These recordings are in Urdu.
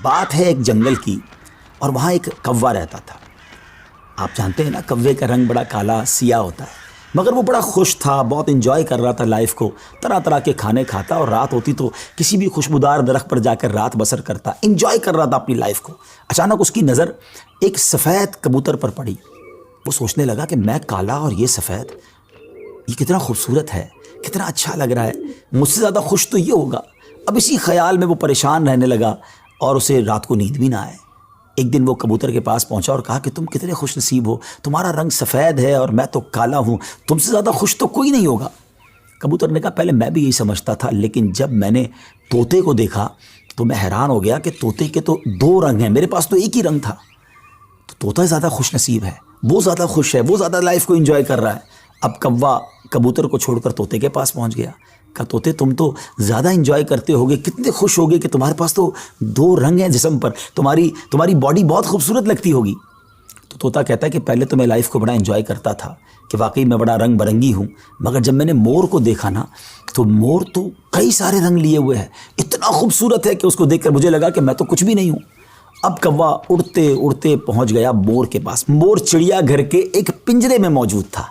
بات ہے ایک جنگل کی، اور وہاں ایک کوا رہتا تھا۔ آپ جانتے ہیں نا، کوے کا رنگ بڑا کالا سیاہ ہوتا ہے، مگر وہ بڑا خوش تھا، بہت انجوائے کر رہا تھا لائف کو، طرح طرح کے کھانے کھاتا، اور رات ہوتی تو کسی بھی خوشبودار درخت پر جا کر رات بسر کرتا، انجوائے کر رہا تھا اپنی لائف کو۔ اچانک اس کی نظر ایک سفید کبوتر پر پڑی۔ وہ سوچنے لگا کہ میں کالا اور یہ سفید، یہ کتنا خوبصورت ہے، کتنا اچھا لگ رہا ہے، مجھ سے زیادہ خوش تو یہ ہوگا۔ اب اسی خیال میں وہ پریشان رہنے لگا اور اسے رات کو نیند بھی نہ آئے۔ ایک دن وہ کبوتر کے پاس پہنچا اور کہا کہ تم کتنے خوش نصیب ہو، تمہارا رنگ سفید ہے اور میں تو کالا ہوں، تم سے زیادہ خوش تو کوئی نہیں ہوگا۔ کبوتر نے کہا پہلے میں بھی یہی سمجھتا تھا، لیکن جب میں نے طوطے کو دیکھا تو میں حیران ہو گیا کہ طوطے کے تو دو رنگ ہیں، میرے پاس تو ایک ہی رنگ تھا۔ تو طوطا زیادہ خوش نصیب ہے، وہ زیادہ خوش ہے، وہ زیادہ لائف کو انجوائے کر رہا ہے۔ اب کوا کبوتر کو چھوڑ کر طوطے کے پاس پہنچ گیا۔ کہا طوطے تم تو زیادہ انجوائے کرتے ہوگے، کتنے خوش ہوگے کہ تمہارے پاس تو دو رنگ ہیں جسم پر، تمہاری باڈی بہت خوبصورت لگتی ہوگی۔ تو طوطا کہتا ہے کہ پہلے تو میں لائف کو بڑا انجوائے کرتا تھا کہ واقعی میں بڑا رنگ برنگی ہوں، مگر جب میں نے مور کو دیکھا نا تو مور تو کئی سارے رنگ لیے ہوئے ہے، اتنا خوبصورت ہے کہ اس کو دیکھ کر مجھے لگا کہ میں تو کچھ بھی نہیں ہوں۔ اب کوا اڑتے اڑتے پہنچ گیا مور کے پاس۔ مور چڑیا گھر کے ایک پنجرے میں موجود تھا۔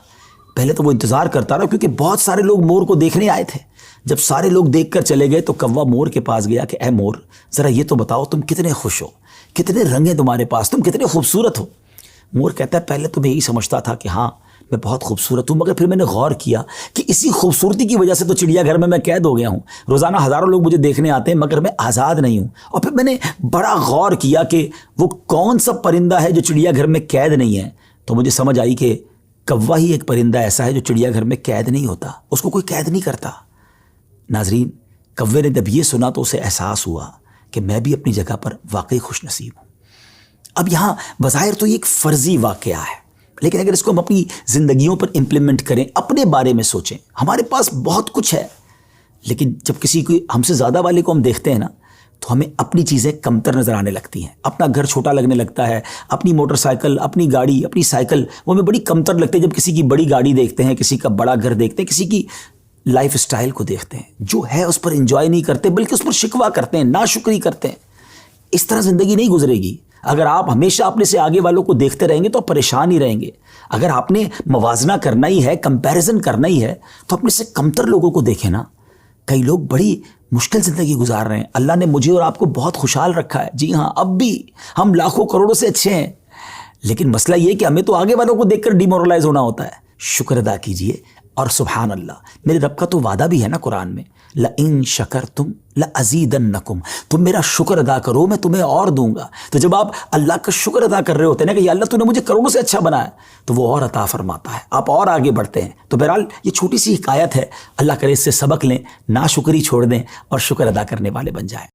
پہلے تو وہ انتظار کرتا رہا کیونکہ بہت سارے لوگ مور کو دیکھنے آئے تھے۔ جب سارے لوگ دیکھ کر چلے گئے تو کوا مور کے پاس گیا کہ اے مور، ذرا یہ تو بتاؤ تم کتنے خوش ہو، کتنے رنگ ہیں تمہارے پاس، تم کتنے خوبصورت ہو۔ مور کہتا ہے پہلے تو میں یہی سمجھتا تھا کہ ہاں میں بہت خوبصورت ہوں، مگر پھر میں نے غور کیا کہ اسی خوبصورتی کی وجہ سے تو چڑیا گھر میں قید ہو گیا ہوں، روزانہ ہزاروں لوگ مجھے دیکھنے آتے ہیں مگر میں آزاد نہیں ہوں۔ اور پھر میں نے بڑا غور کیا کہ وہ کون سا پرندہ ہے جو چڑیا گھر میں قید نہیں ہے، تو مجھے سمجھ آئی کہ کوا ہی ایک پرندہ ایسا ہے جو چڑیا گھر میں قید نہیں ہوتا، اس کو کوئی قید نہیں کرتا۔ ناظرین، کوے نے جب یہ سنا تو اسے احساس ہوا کہ میں بھی اپنی جگہ پر واقعی خوش نصیب ہوں۔ اب یہاں بظاہر تو یہ ایک فرضی واقعہ ہے، لیکن اگر اس کو ہم اپنی زندگیوں پر امپلیمنٹ کریں، اپنے بارے میں سوچیں، ہمارے پاس بہت کچھ ہے، لیکن جب کسی کو ہم سے زیادہ والے کو ہم دیکھتے ہیں نا تو ہمیں اپنی چیزیں کمتر نظر آنے لگتی ہیں، اپنا گھر چھوٹا لگنے لگتا ہے، اپنی موٹر سائیکل، اپنی گاڑی، اپنی سائیکل وہ ہمیں بڑی کمتر لگتی ہے جب کسی کی بڑی گاڑی دیکھتے ہیں، کسی کا بڑا گھر دیکھتے ہیں، کسی کی لائف سٹائل کو دیکھتے ہیں، جو ہے اس پر انجوائے نہیں کرتے بلکہ اس پر شکوہ کرتے ہیں، ناشکری کرتے ہیں۔ اس طرح زندگی نہیں گزرے گی۔ اگر آپ ہمیشہ اپنے سے آگے والوں کو دیکھتے رہیں گے تو آپ پریشان ہی رہیں گے۔ اگر آپ نے موازنہ کرنا ہی ہے، کمپیریزن کرنا ہی ہے، تو اپنے سے کمتر لوگوں کو دیکھیں نا۔ کئی لوگ بڑی مشکل زندگی گزار رہے ہیں، اللہ نے مجھے اور آپ کو بہت خوشحال رکھا ہے، جی ہاں اب بھی ہم لاکھوں کروڑوں سے اچھے ہیں، لیکن مسئلہ یہ کہ ہمیں تو آگے والوں کو دیکھ کر ڈیمورلائز ہونا ہوتا ہے۔ شکر ادا کیجئے، اور سبحان اللہ، میرے رب کا تو وعدہ بھی ہے نا قرآن میں، لَإِن شَكَرْتُمْ لَأَزِيدَنَّكُمْ، تم میرا شکر ادا کرو میں تمہیں اور دوں گا۔ تو جب آپ اللہ کا شکر ادا کر رہے ہوتے ہیں نا کہ یا اللہ تو نے مجھے کروڑوں سے اچھا بنایا، تو وہ اور عطا فرماتا ہے، آپ اور آگے بڑھتے ہیں۔ تو بہرحال یہ چھوٹی سی حکایت ہے، اللہ کرے اس سے سبق لیں، ناشکری چھوڑ دیں اور شکر ادا کرنے والے بن جائیں۔